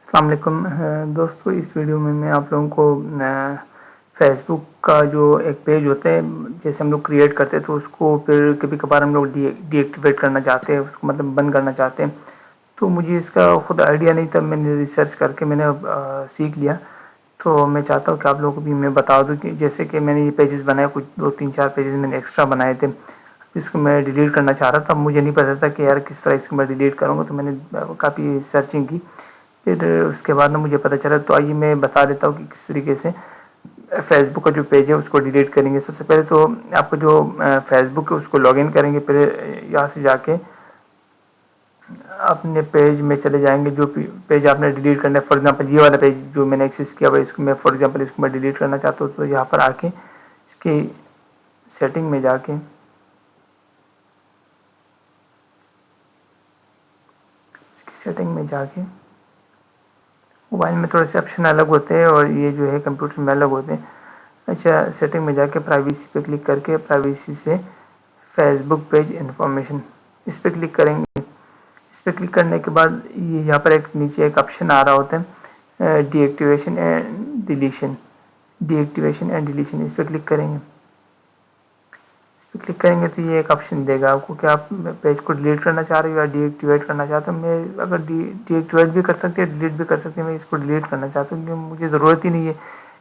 अस्सलाम वालेकुम दोस्तों। इस वीडियो में मैं आप लोगों को फेसबुक का जो एक पेज होता है, जैसे हम लोग क्रिएट करते हैं तो उसको फिर कभी कभार हम लोग डीएक्टिवेट करना चाहते हैं, उसको मतलब बंद करना चाहते हैं। तो मुझे इसका खुद आइडिया नहीं था, मैंने रिसर्च करके मैंने सीख लिया। तो मैं चाहता हूँ कि आप लोगों को भी मैं बता दूँ कि जैसे कि मैंने ये पेजेस बनाए, कुछ 2-3-4 पेजेस मैंने एक्स्ट्रा बनाए थे। इसको मैं डिलीट करना चाह रहा था, मुझे नहीं पता था कि यार किस तरह इसको मैं डिलीट करूँगा। तो मैंने काफ़ी सर्चिंग की, फिर उसके बाद ना मुझे पता चला। तो आइए मैं बता देता हूँ कि किस तरीके से फेसबुक का जो पेज है उसको डिलीट करेंगे। सबसे पहले तो आपको जो फेसबुक है उसको लॉगिन करेंगे, फिर यहाँ से जाके अपने पेज में चले जाएंगे जो पेज आपने डिलीट करना है। फॉर एग्जांपल ये वाला पेज जो मैंने एक्सेस किया हुआ है, इसको मैं फॉर एग्जांपल इसको मैं डिलीट करना चाहता हूँ। तो यहाँ पर आके इसकी सेटिंग में जाके मोबाइल में थोड़े से ऑप्शन अलग होते हैं और ये जो है कंप्यूटर में अलग होते हैं। अच्छा, सेटिंग में जाके प्राइवेसी पे क्लिक करके प्राइवेसी से फेसबुक पेज इन्फॉर्मेशन इस पर क्लिक करेंगे। इस पर क्लिक करने के बाद ये यहाँ पर एक नीचे एक ऑप्शन आ रहा होता है डीएक्टिवेशन एंड डिलीशन। इस पर क्लिक करेंगे। इस पर क्लिक करेंगे तो ये एक ऑप्शन देगा आपको कि आप पेज को डिलीट करना चाह रहे हो या डीएक्टिवेट करना चाहते हो। मैं अगर डीएक्टिवेट भी कर सकते हैं, डिलीट भी कर सकते हैं। मैं इसको डिलीट करना चाहता हूँ क्योंकि मुझे ज़रूरत ही नहीं है।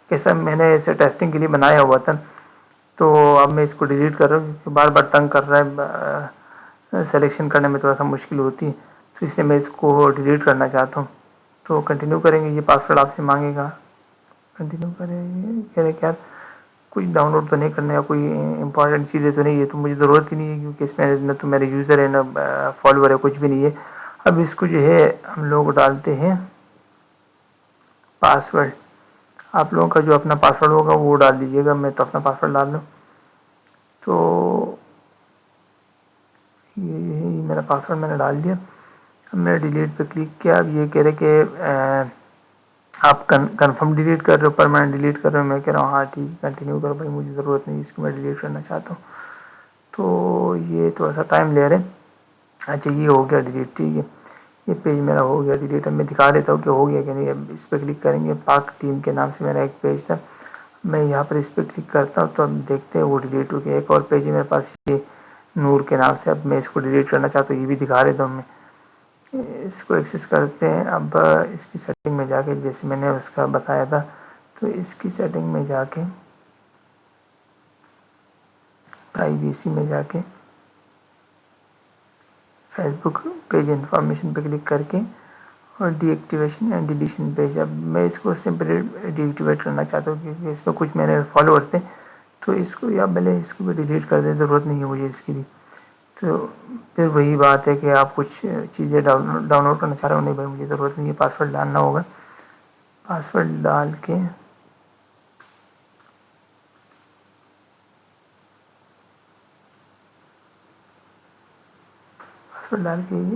कैसा मैंने ऐसे टेस्टिंग के लिए बनाया हुआ था, तो अब मैं इसको डिलीट कर रहा हूँ क्योंकि बार बार तंग कर रहा है, सिलेक्शन करने में थोड़ा सा मुश्किल होती है। तो इसलिए मैं इसको डिलीट करना चाहता हूँ। तो कंटिन्यू करेंगे। ये पासवर्ड आपसे मांगेगा, कंटिन्यू करेंगे। कह रहे क्या कुछ डाउनलोड तो नहीं करना है, कोई इंपॉर्टेंट चीज़ें तो नहीं है, तो मुझे ज़रूरत ही नहीं है क्योंकि इसमें न तो मेरे यूज़र है न फॉलोअर है, कुछ भी नहीं है। अब इसको जो है हम लोग डालते हैं पासवर्ड। आप लोगों का जो अपना पासवर्ड होगा वो डाल दीजिएगा। मैं तो अपना पासवर्ड डाल दूँ। तो ये मेरा पासवर्ड मैंने डाल दिया। अब मैंने डिलीट पे क्लिक किया। अब ये कह रहे कि आप कन्फर्म डिलीट कर रहे हो, परमानेंट डिलीट कर रहे हो। मैं कह रहा हूँ हाँ ठीक है, कंटिन्यू करो भाई, मुझे ज़रूरत नहीं, इसको मैं डिलीट करना चाहता हूँ। तो ये थोड़ा सा टाइम ले रहे हैं। अच्छा, ये हो गया डिलीट, ठीक है। ये पेज मेरा हो गया डिलीट। अब मैं दिखा देता हूँ कि हो गया कि नहीं। अब इस पर क्लिक करेंगे। पाक टीम के नाम से मेरा एक पेज था, मैं यहाँ पर इस पर क्लिक करता हूँ तो अब देखते हैं वो डिलीट हो गया। एक और पेज है मेरे पास, ये नूर के नाम से। अब मैं इसको डिलीट करना चाहता हूँ, ये भी दिखा देता हूँ। मैं इसको एक्सेस करते हैं। अब इसकी सेटिंग में जाके जैसे मैंने उसका बताया था, तो इसकी सेटिंग में जाके प्राइवेसी में जाके फेसबुक पेज इन्फॉर्मेशन पे क्लिक करके और डीएक्टिवेशन एंड डिलीशन पेज। अब मैं इसको सिंपली डीएक्टिवेट करना चाहता हूँ क्योंकि इसमें कुछ मेरे फॉलोअर थे, तो इसको या भले इसको भी डिलीट कर दें, ज़रूरत नहीं है मुझे इसकी भी। तो फिर वही बात है कि आप कुछ चीज़ें डाउनलोड करना चाह रहे हो, नहीं भाई मुझे ज़रूरत नहीं है, पासवर्ड डालना होगा। पासवर्ड डाल के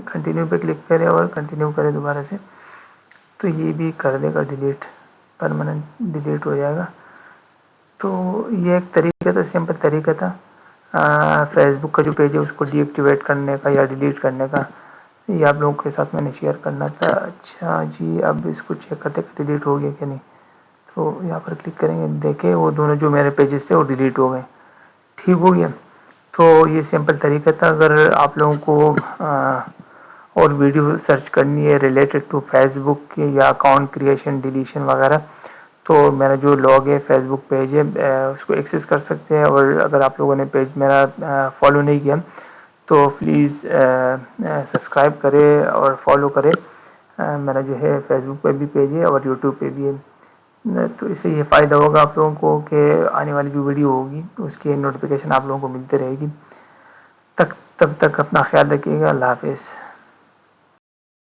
कंटिन्यू पे क्लिक करें और कंटिन्यू करें दोबारा से, तो ये भी कर देगा डिलीट, परमानेंट डिलीट हो जाएगा। तो ये एक तरीका था, सिंपल तरीका था फेसबुक का जो पेज है उसको डीएक्टिवेट करने का या डिलीट करने का। ये आप लोगों के साथ मैंने शेयर करना था। अच्छा जी, अब इसको चेक करते कि डिलीट हो गया कि नहीं। तो यहाँ पर क्लिक करेंगे, देखें वो दोनों जो मेरे पेजेस थे वो डिलीट हो गए, ठीक हो गया। तो ये सिंपल तरीका था। अगर आप लोगों को और वीडियो सर्च करनी है रिलेटेड टू फेसबुक या अकाउंट क्रिएशन, डिलीशन वगैरह, तो मेरा जो लॉग है फेसबुक पेज है उसको एक्सेस कर सकते हैं। और अगर आप लोगों ने पेज मेरा फॉलो नहीं किया तो प्लीज़ सब्सक्राइब करें और फॉलो करें। मेरा जो है फेसबुक पे भी पेज है और यूट्यूब पे भी है। तो इससे ये फ़ायदा होगा आप लोगों को कि आने वाली जो वीडियो होगी उसकी नोटिफिकेशन आप लोगों को मिलती रहेगी। तब तक अपना ख्याल रखिएगा। अल्लाह हाफिज़।